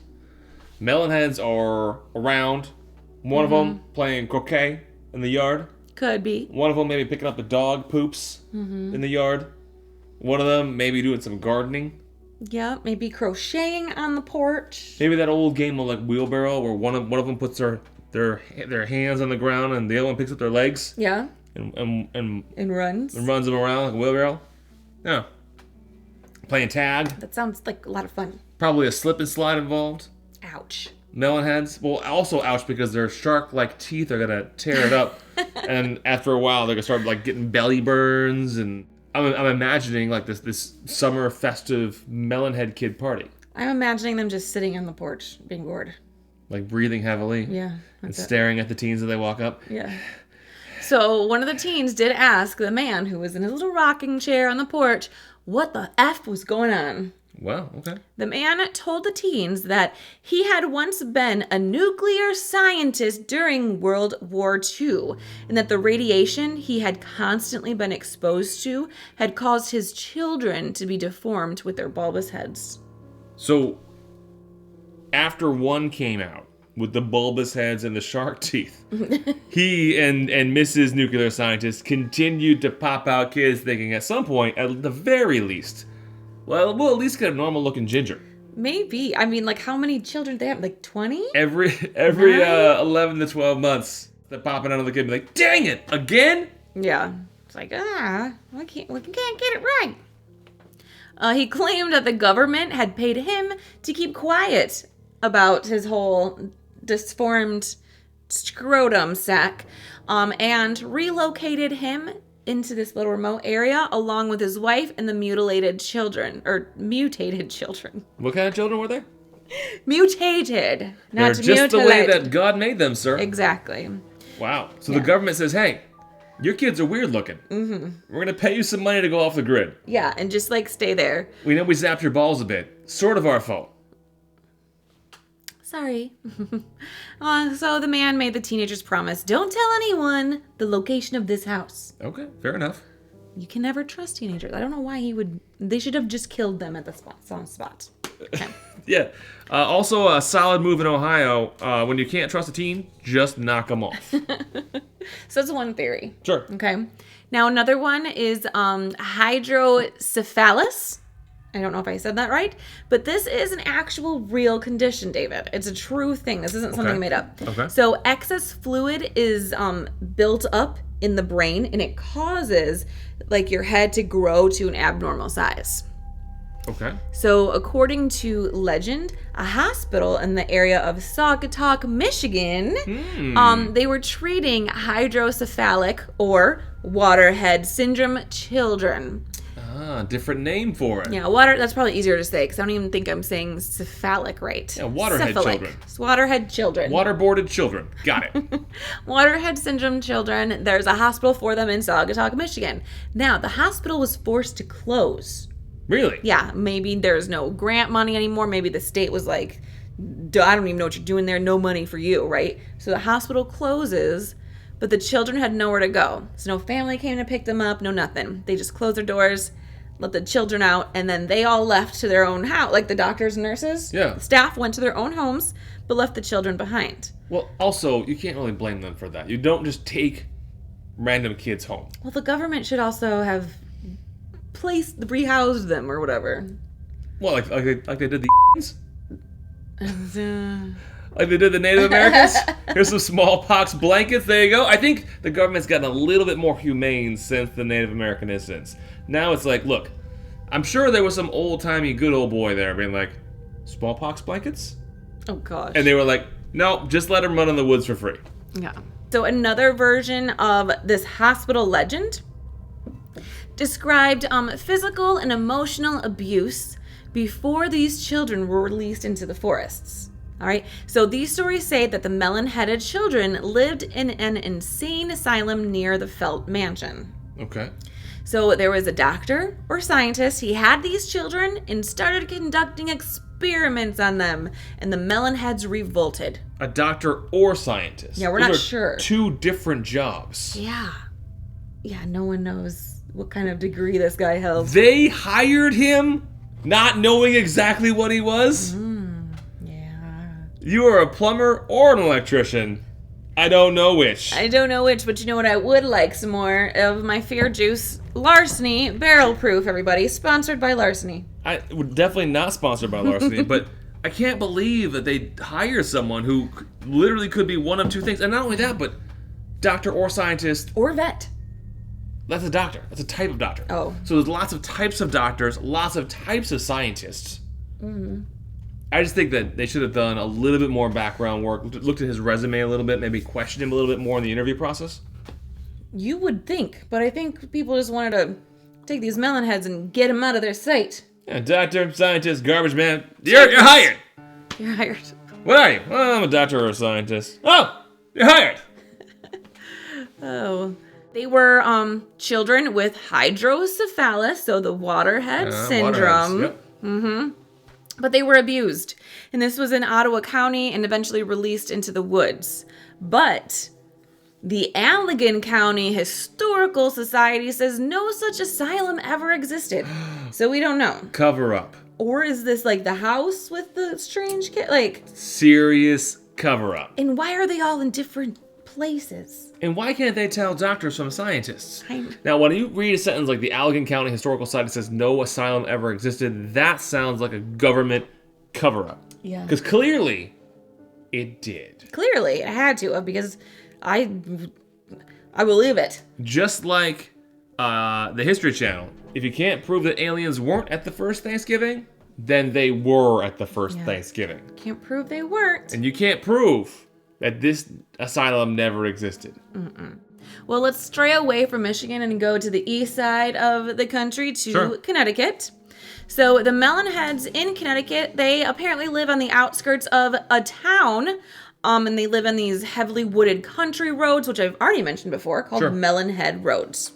Melon Heads are around. One of them playing croquet in the yard. Could be. One of them maybe picking up the dog poops in the yard. One of them maybe doing some gardening. Yeah, maybe crocheting on the porch. Maybe that old game of like wheelbarrow where one of them puts their hands on the ground and the other one picks up their legs. Yeah. And runs. And runs them around like a wheelbarrow. Yeah. Playing tag. That sounds like a lot of fun. Probably a slip and slide involved. Ouch. Melon Heads. Well, also ouch because their shark-like teeth are going to tear it up. And after a while, they're going to start like getting belly burns. And I'm imagining like this summer festive Melon Head kid party. I'm imagining them just sitting on the porch being bored. Like breathing heavily. Yeah. And staring at the teens as they walk up. Yeah. So one of the teens did ask the man who was in his little rocking chair on the porch what the F was going on. Wow, okay. The man told the teens that he had once been a nuclear scientist during World War II, and that the radiation he had constantly been exposed to had caused his children to be deformed with their bulbous heads. So, after one came out with the bulbous heads and the shark teeth, he and Mrs. Nuclear Scientist continued to pop out kids thinking at some point, at the very least, well, we'll at least get a normal-looking ginger. Maybe. I mean, like, how many children do they have? Like 20? Every 11 to 12 months, they're popping out of the kid and be like, dang it, again? Yeah. It's like, we can't get it right. He claimed that the government had paid him to keep quiet about his whole disformed scrotum sack, and relocated him into this little remote area along with his wife and the mutated children. What kind of children were they? Mutated. They're just the way that God made them, sir. Exactly. Wow. So the government says, hey, your kids are weird looking. Mm-hmm. We're going to pay you some money to go off the grid. Yeah, and just, like, stay there. We know we zapped your balls a bit. Sort of our fault. Sorry. So the man made the teenagers promise, don't tell anyone the location of this house. Okay, fair enough. You can never trust teenagers. I don't know why they should have just killed them at the spot. Okay. Yeah. Also, a solid move in Ohio. When you can't trust a teen, just knock them off. So that's one theory. Sure. Okay. Now another one is hydrocephalus. I don't know if I said that right, but this is an actual real condition, David. It's a true thing. This isn't something made up. Okay. So excess fluid is built up in the brain, and it causes like your head to grow to an abnormal size. Okay. So according to legend, a hospital in the area of Saugatuck, Michigan, they were treating hydrocephalic or waterhead syndrome children. Different name for it. Yeah, that's probably easier to say because I don't even think I'm saying cephalic right. Yeah, waterhead children. It's waterhead children. Waterboarded children. Got it. Waterhead syndrome children. There's a hospital for them in Saugatuck, Michigan. Now, the hospital was forced to close. Really? Yeah, maybe there's no grant money anymore. Maybe the state was like, I don't even know what you're doing there. No money for you, right? So the hospital closes, but the children had nowhere to go. So no family came to pick them up, no nothing. They just closed their doors, let the children out, and then they all left to their own house. Like the doctors and nurses. Yeah. The staff went to their own homes, but left the children behind. Well, also, you can't really blame them for that. You don't just take random kids home. Well, the government should also have rehoused them or whatever. Well, like they did the like they did the Native Americans. Here's some smallpox blankets. There you go. I think the government's gotten a little bit more humane since the Native American incidents. Now it's like, look, I'm sure there was some old-timey good old boy there being like, smallpox blankets? Oh, gosh. And they were like, no, just let him run in the woods for free. Yeah. So another version of this hospital legend described physical and emotional abuse before these children were released into the forests. All right. So these stories say that the melon-headed children lived in an insane asylum near the Felt Mansion. Okay. So there was a doctor or scientist. He had these children and started conducting experiments on them, and the melon heads revolted. A doctor or scientist. Yeah, we're not sure. Two different jobs. Yeah. Yeah, no one knows what kind of degree this guy held. They hired him not knowing exactly what he was? Yeah. You are a plumber or an electrician. I don't know which. I don't know which, but you know what I would like some more of? My fear juice, Larceny Barrel Proof, everybody. Sponsored by Larceny. I would definitely not sponsored by Larceny, but I can't believe that they hire someone who literally could be one of two things. And not only that, but doctor or scientist. Or vet. That's a doctor. That's a type of doctor. Oh. So there's lots of types of doctors, lots of types of scientists. Mm-hmm. I just think that they should have done a little bit more background work, looked at his resume a little bit, maybe questioned him a little bit more in the interview process. You would think, but I think people just wanted to take these melon heads and get them out of their sight. Yeah, doctor, scientist, garbage man. You're hired. You're hired. What are you? Well, I'm a doctor or a scientist. Oh, you're hired. Oh. They were children with hydrocephalus, so the waterhead syndrome. Yep. Mm-hmm. But they were abused. And this was in Ottawa County and eventually released into the woods. But the Allegan County Historical Society says no such asylum ever existed. So we don't know. Cover up. Or is this like the house with the strange kid? Like, serious cover up. And why are they all in different places? And why can't they tell doctors from scientists? Now, when you read a sentence like the Allegan County Historical Society says no asylum ever existed, that sounds like a government cover-up. Yeah. Because clearly, it did. Clearly, it had to have, because I believe it. Just like the History Channel, if you can't prove that aliens weren't at the first Thanksgiving, then they were at the first Thanksgiving. Can't prove they weren't. And you can't prove that this asylum never existed. Well, let's stray away from Michigan and go to the east side of the country to Connecticut. So the Melon Heads in Connecticut, they apparently live on the outskirts of a town. And they live on these heavily wooded country roads, which I've already mentioned before, called Melon Head Roads.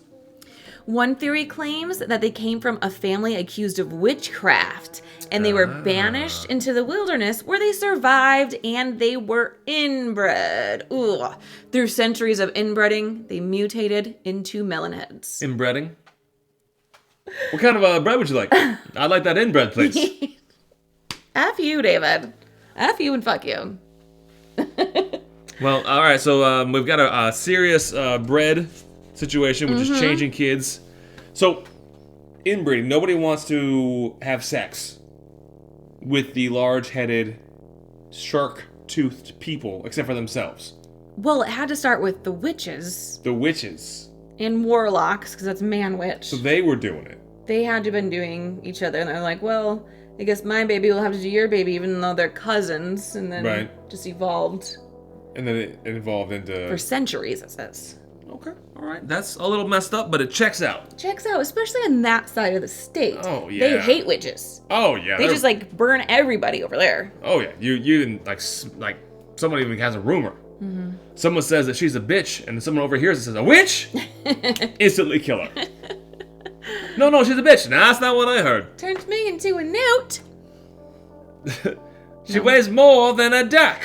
One theory claims that they came from a family accused of witchcraft, and they were banished into the wilderness where they survived and they were inbred. Ugh. Through centuries of inbreeding, they mutated into melon heads. Inbreeding? What kind of bread would you like? I'd like that inbred, please. F you, David. F you and fuck you. Well, all right, so we've got a serious bread situation, which is changing kids. So, inbreeding, nobody wants to have sex with the large-headed, shark-toothed people, except for themselves. Well, it had to start with the witches. The witches. And warlocks, because that's man-witch. So they were doing it. They had to have been doing each other, and they're like, well, I guess my baby will have to do your baby, even though they're cousins, and then just evolved. And then it evolved into... For centuries, it says. Okay, all right. That's a little messed up, but it checks out. Checks out, especially on that side of the state. Oh, yeah. They hate witches. Oh, yeah. They just, like, burn everybody over there. Oh, yeah. You didn't, like, someone even has a rumor. Someone says that she's a bitch, and someone overhears and says, a witch? Instantly kill her. No, she's a bitch. Nah, that's not what I heard. Turned me into a newt. She weighs more than a duck.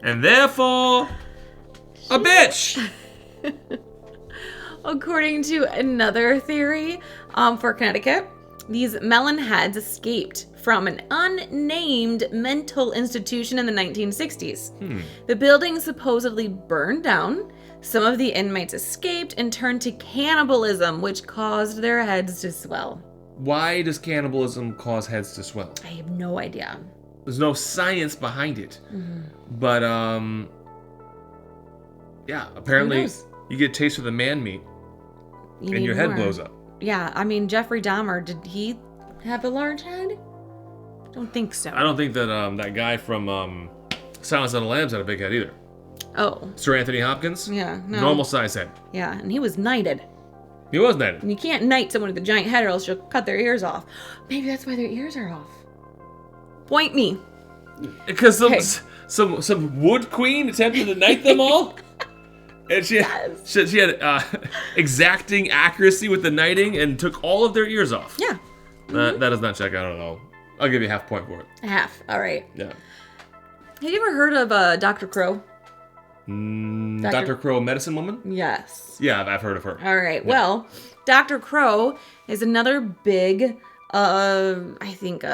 And therefore, a bitch. According to another theory for Connecticut, these melon heads escaped from an unnamed mental institution in the 1960s. The building supposedly burned down. Some of the inmates escaped and turned to cannibalism, which caused their heads to swell. Why does cannibalism cause heads to swell? I have no idea. There's no science behind it. But, yeah, apparently you get a taste of the man meat and your head blows up. Yeah, I mean, Jeffrey Dahmer, did he have a large head? Don't think so. I don't think that that guy from Silence of the Lambs had a big head either. Oh. Sir Anthony Hopkins? Yeah, no. Normal size head. Yeah, and he was knighted. He was knighted. And you can't knight someone with a giant head or else you'll cut their ears off. Maybe that's why their ears are off. Point me. Because some wood queen attempted to knight them all? And she had exacting accuracy with the knighting and took all of their ears off. Yeah. That does not check out at all. I'll give you half point for it. Half. All right. Yeah. Have you ever heard of Dr. Crow? Dr. Crow, medicine woman? Yes. Yeah, I've heard of her. All right. Yeah. Well, Dr. Crow is another big, I think,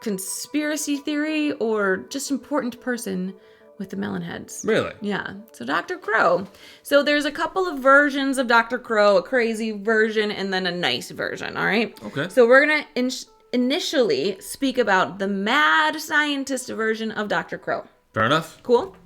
conspiracy theory or just important person with the melon heads. Really? Yeah. So Dr. Crow. So there's a couple of versions of Dr. Crow, a crazy version and then a nice version, all right? Okay. So we're going to initially speak about the mad scientist version of Dr. Crow. Fair enough. Cool.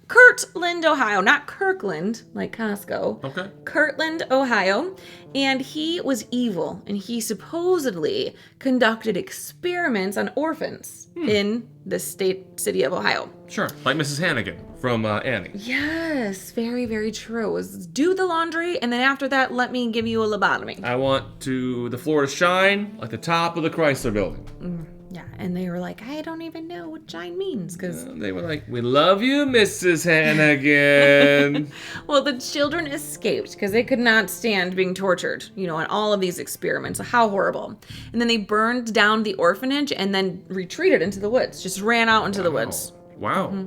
Kirtland, Ohio, not Kirkland, like Costco. Okay. Kirtland, Ohio. And he was evil, and he supposedly conducted experiments on orphans in the city of Ohio. Sure, like Mrs. Hannigan from Annie. Yes, very, very true. It was do the laundry, and then after that, let me give you a lobotomy. I want the floor to shine like the top of the Chrysler building. Yeah, and they were like, I don't even know what shine means, because... they were like, we love you, Mrs. Hannigan. Well, the children escaped because they could not stand being tortured, in all of these experiments. How horrible. And then they burned down the orphanage and then retreated into the woods, just ran out into the woods. Wow.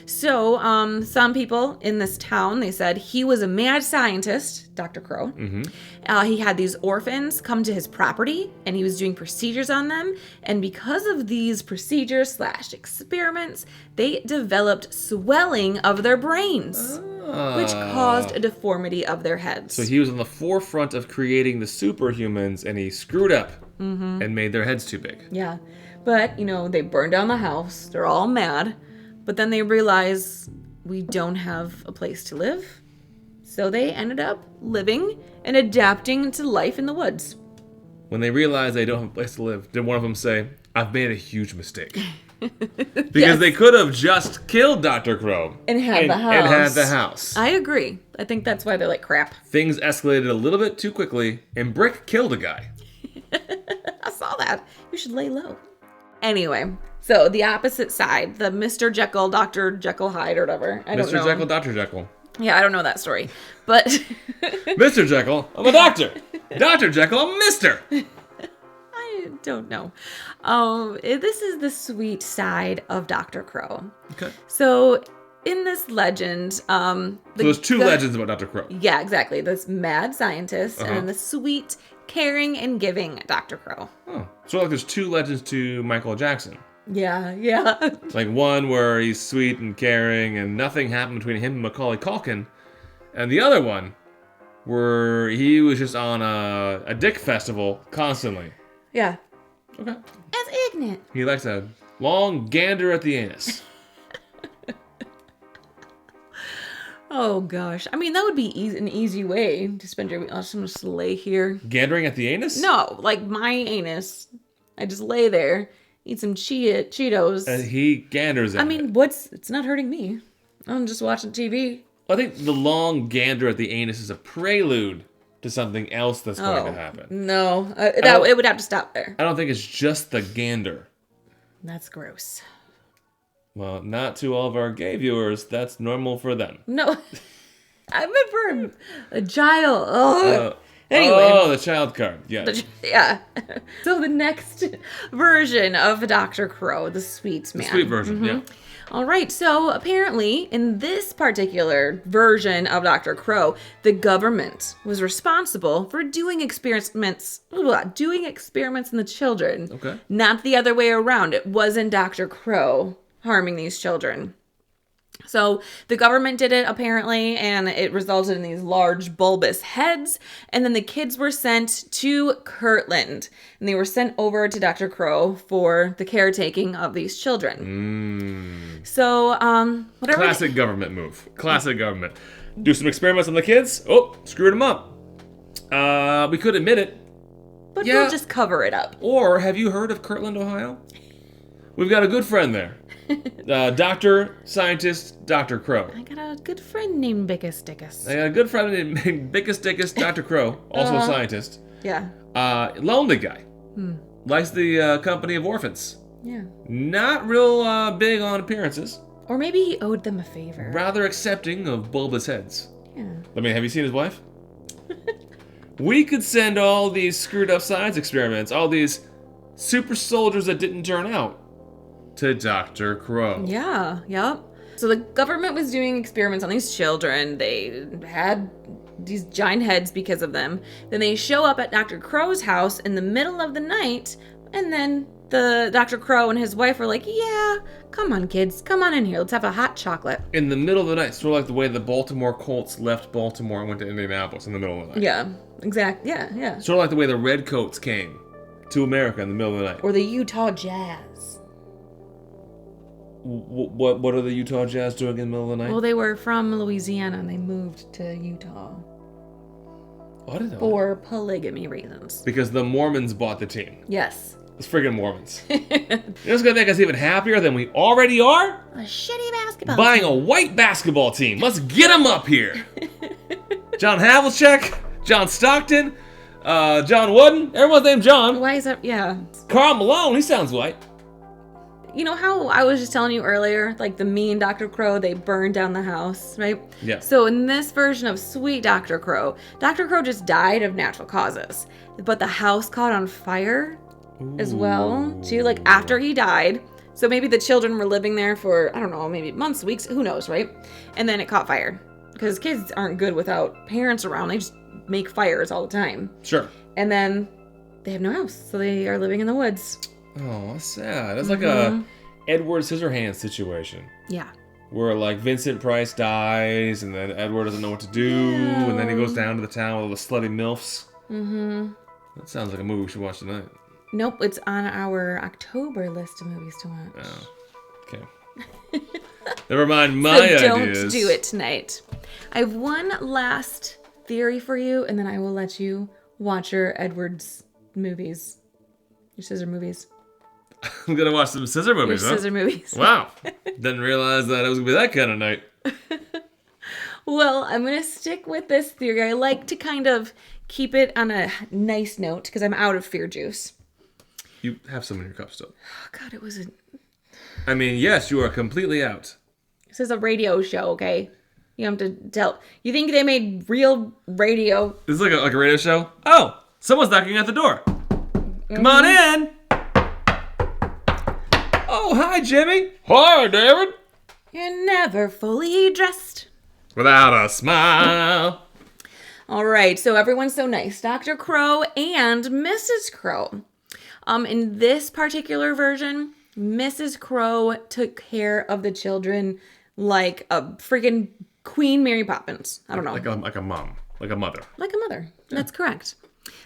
So, some people in this town, they said he was a mad scientist, Dr. Crow. He had these orphans come to his property, and he was doing procedures on them. And because of these procedures / experiments, they developed swelling of their brains, which caused a deformity of their heads. So he was on the forefront of creating the superhumans, and he screwed up and made their heads too big. Yeah. But, they burn down the house. They're all mad. But then they realize we don't have a place to live. So they ended up living and adapting to life in the woods. When they realized they don't have a place to live, did one of them say, "I've made a huge mistake"? Because Yes. they could have just killed Dr. Crow. And had the house. And had the house. I agree. I think that's why they're like crap. Things escalated a little bit too quickly, and Brick killed a guy. I saw that. You should lay low. Anyway, so the opposite side, the Mr. Jekyll, Dr. Jekyll Hyde or whatever. I don't know. Mr. Jekyll, Dr. Jekyll. Yeah, I don't know that story. But Mr. Jekyll, I'm a doctor. Dr. Jekyll, I'm a mister. I don't know. This is the sweet side of Dr. Crow. Okay. So in this legend, so there's two legends about Dr. Crow. Yeah, exactly. This mad scientist and then the sweet, caring, and giving Dr. Crow. Oh, so like there's two legends to Michael Jackson. Yeah. Like one where he's sweet and caring and nothing happened between him and Macaulay Culkin. And the other one where he was just on a dick festival constantly. Yeah. Okay. As ignorant. He likes a long gander at the anus. Oh gosh. I mean, that would be an easy way to spend your week. I'll just lay here. Gandering at the anus? No, like my anus. I just lay there, eat some Cheetos. And he ganders at I mean, it's not hurting me. I'm just watching TV. I think the long gander at the anus is a prelude to something else that's going to happen. No, it would have to stop there. I don't think it's just the gander. That's gross. Well, not to all of our gay viewers. That's normal for them. No, I meant for a child. Oh. Anyway. Oh, the child card. Yes. Yeah. So the next version of Dr. Crow, the sweet man. The sweet version, yeah. All right, so apparently in this particular version of Dr. Crow, the government was responsible for doing experiments in the children. Okay. Not the other way around. It wasn't Dr. Crow harming these children. So the government did it apparently, and it resulted in these large bulbous heads. And then the kids were sent to Kirtland, and they were sent over to Dr. Crow for the caretaking of these children. So, whatever. Classic government move. Classic government. Do some experiments on the kids. Oh, screwed them up. We could admit it. But we'll just cover it up. Or have you heard of Kirtland, Ohio? We've got a good friend there. Doctor, scientist, Dr. Crow. I got a good friend named Bickus Dickus. I got a good friend named Bickus Dickus, Dr. Crow, also a scientist. Yeah. Lonely guy. Likes the company of orphans. Yeah. Not real big on appearances. Or maybe he owed them a favor. Rather accepting of bulbous heads. Yeah. I mean, have you seen his wife? We could send all these screwed up science experiments, all these super soldiers that didn't turn out, to Dr. Crow. Yeah, yep. So the government was doing experiments on these children. They had these giant heads because of them. Then they show up at Dr. Crow's house in the middle of the night, and then the Dr. Crow and his wife were like, yeah, come on, kids. Come on in here. Let's have a hot chocolate. In the middle of the night, sort of like the way the Baltimore Colts left Baltimore and went to Indianapolis in the middle of the night. Yeah, exactly. Yeah. Sort of like the way the Redcoats came to America in the middle of the night. Or the Utah Jazz. What are the Utah Jazz doing in the middle of the night? Well, they were from Louisiana and they moved to Utah. I didn't know. For polygamy reasons. Because the Mormons bought the team. Yes. It's friggin' Mormons. You know what's gonna make us even happier than we already are? A shitty basketball Buying a white basketball team. Let's get them up here. John Havlicek, John Stockton, John Wooden. Everyone's named John. Why is that? Yeah. Karl Malone, he sounds white. You know how I was just telling you earlier, like the mean Dr. Crow, they burned down the house, right? Yeah. So in this version of Sweet Dr. Crow just died of natural causes. But the house caught on fire as well, too, like after he died. So maybe the children were living there for, I don't know, maybe months, weeks, who knows, right? And then it caught fire. Because kids aren't good without parents around. They just make fires all the time. Sure. And then they have no house, so they are living in the woods. Oh, that's sad. That's like a Edward Scissorhands situation. Yeah. Where like Vincent Price dies, and then Edward doesn't know what to do, and then he goes down to the town with all the slutty milfs. Mm-hmm. That sounds like a movie we should watch tonight. Nope, it's on our October list of movies to watch. Oh, okay. Never mind my So ideas. don't do it tonight. I have one last theory for you, and then I will let you watch your Edwards movies. Your scissor movies. I'm gonna watch some scissor movies, Your scissor movies. Wow. Didn't realize that it was gonna be that kind of night. Well, I'm going to stick with this theory. I like to kind of keep it on a nice note because I'm out of fear juice. You have some in your cup still. Oh, God, it was a... I mean, yes, you are completely out. This is a radio show, okay? You have to tell... You think they made real radio? This is like a radio show? Oh, someone's knocking at the door. Come on in. Oh, hi, Jimmy. Hi, David. You're never fully dressed. Without a smile. All right, so everyone's so nice. Dr. Crow and Mrs. Crow. In this particular version, Mrs. Crow took care of the children like a freaking Queen Mary Poppins. I don't know. Like a mom. Like a mother. Like a mother. Yeah. That's correct.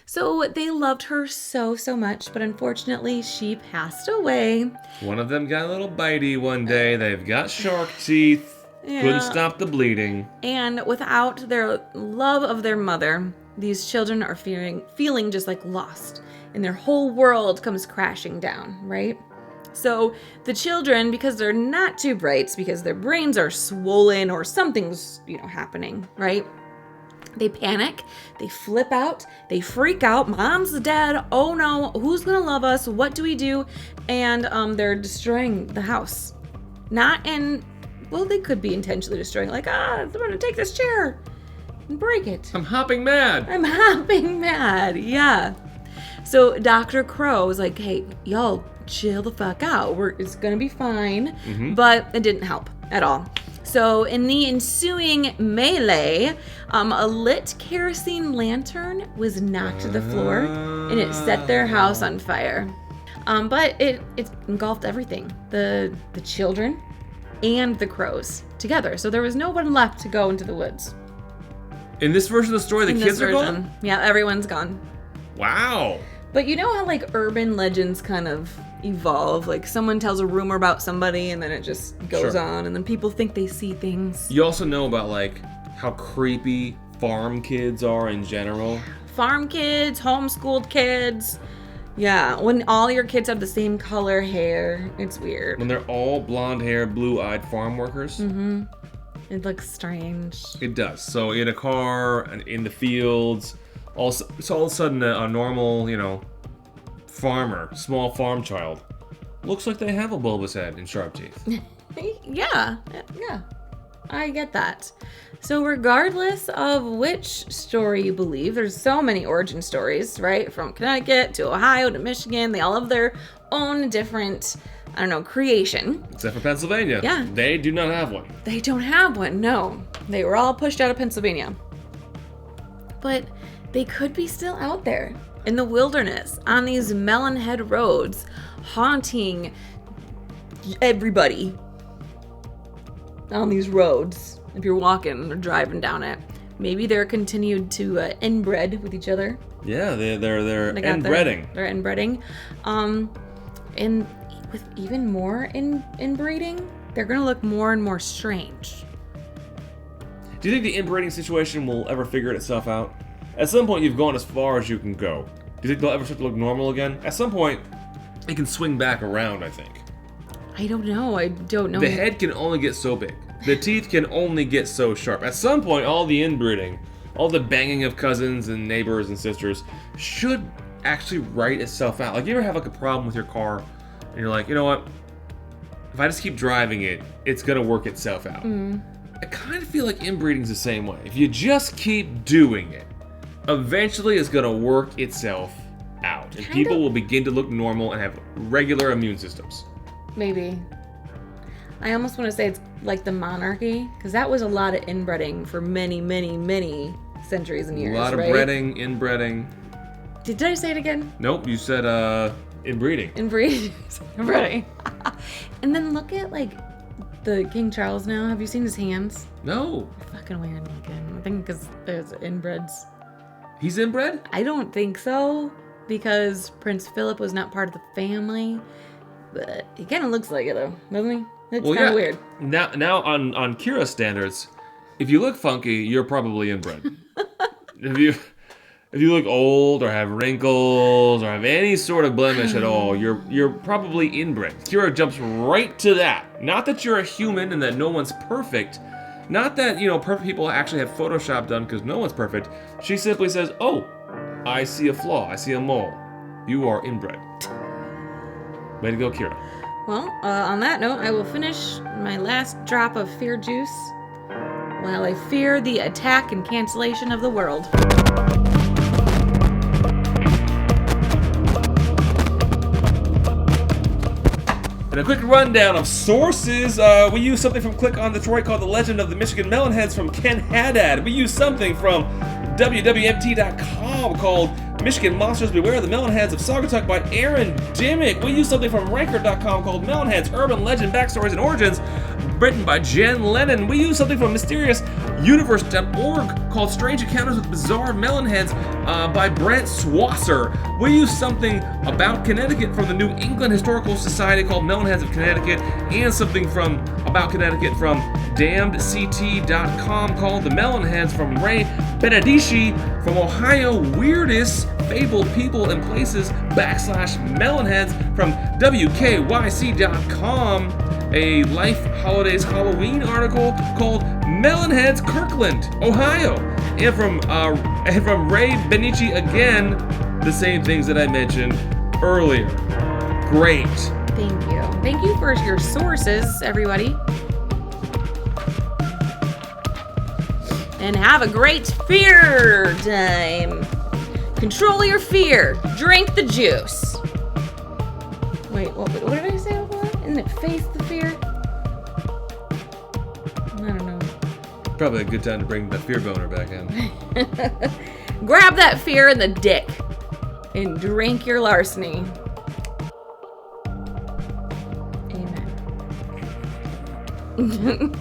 So they loved her so much, but unfortunately she passed away. One of them got a little bitey one day. They've got shark teeth. Yeah. Couldn't stop the bleeding. And without their love of their mother, these children are feeling just like lost. And their whole world comes crashing down, right? So the children, because they're not too bright, because their brains are swollen or something's, happening, right? They panic, they flip out, they freak out. Mom's dead. Oh no, who's gonna love us? What do we do? And they're destroying the house. Well, they could be intentionally destroying, like, I'm gonna take this chair and break it. I'm hopping mad. Yeah. So Dr. Crow was like, hey, y'all, chill the fuck out. It's gonna be fine. Mm-hmm. But it didn't help at all. So in the ensuing melee, a lit kerosene lantern was knocked to the floor, and it set their house on fire. But it engulfed everything. The children and the crows together. So there was no one left to go into the woods. In this version of the story, the kids are gone? Yeah, everyone's gone. Wow. But you know how like urban legends kind of evolve? Like someone tells a rumor about somebody and then it just goes on and then people think they see things. You also know about like how creepy farm kids are in general. Farm kids, homeschooled kids. Yeah, when all your kids have the same color hair, it's weird. When they're all blonde-haired, blue-eyed farm workers. Mm-hmm. It looks strange. It does. So in a car, and in the fields, all of a sudden a normal, farmer, small farm child, looks like they have a bulbous head and sharp teeth. Yeah, I get that. So regardless of which story you believe, there's so many origin stories, right? From Connecticut to Ohio to Michigan, they all have their own different, creation. Except for Pennsylvania. Yeah. They do not have one. They don't have one, no. They were all pushed out of Pennsylvania. But they could be still out there in the wilderness on these Melon Head roads, haunting everybody on these roads. If you're walking or driving down it, maybe they're continued to inbred with each other. Yeah, they're inbreeding. They're inbreeding, and with even more inbreeding, they're gonna look more and more strange. Do you think the inbreeding situation will ever figure itself out? At some point, you've gone as far as you can go. Do you think they'll ever start to look normal again? At some point, it can swing back around, I think. I don't know. The head can only get so big. The teeth can only get so sharp. At some point, all the inbreeding, all the banging of cousins and neighbors and sisters should actually right itself out. Like, you ever have like a problem with your car and you're like, you know what? If I just keep driving it, it's gonna work itself out. I kind of feel like inbreeding's the same way. If you just keep doing it, eventually it's gonna work itself out. And people will begin to look normal and have regular immune systems. Maybe. I almost want to say it's like the monarchy, because that was a lot of inbreeding for many, many, many centuries and years, A lot of breeding, inbreeding. Did I say it again? Nope, you said inbreeding. Inbreeding. And then look at like the King Charles now. Have you seen his hands? No. They're fucking weird looking. I think because there's inbreds. He's inbred? I don't think so. because Prince Philip was not part of the family. But he kind of looks like it, though, doesn't he? It's kind of weird. Now on Kira standards, if you look funky, you're probably inbred. If you look old or have wrinkles or have any sort of blemish at all, you're probably inbred. Kira jumps right to that. Not that you're a human and that no one's perfect. Not that, perfect people actually have Photoshop done because no one's perfect. She simply says, oh, I see a flaw. I see a mole. You are inbred. Way to go, Kira. Well, on that note, I will finish my last drop of fear juice while I fear the attack and cancellation of the world. And a quick rundown of sources. We use something from Click on Detroit called The Legend of the Michigan Melon Heads from Ken Haddad. We use something from wwmt.com called Michigan Monsters Beware the Melon Heads of Saugatuck by Aaron Dimmick. We use something from Ranker.com called Melon Heads, Urban Legend, Backstories, and Origins, written by Jen Lennon. We use something from MysteriousUniverse.org called Strange Encounters with Bizarre Melon Heads by Brent Swasser. We use something about Connecticut from the New England Historical Society called Melon Heads of Connecticut, and something from about Connecticut from DamnedCT.com called The Melon Heads from Ray Benedici from Ohio, Weirdest Fabled People and Places /Melonheads from WKYC.com, a Life Holidays Halloween article called Melonheads Kirkland, Ohio, and from Ray Benici again, the same things that I mentioned earlier. Great. Thank you. Thank you for your sources, everybody. And have a great fear time. Control your fear. Drink the juice. Wait, what did I say before? Isn't it face the fear? I don't know. Probably a good time to bring the fear boner back in. Grab that fear in the dick and drink your larceny. Amen.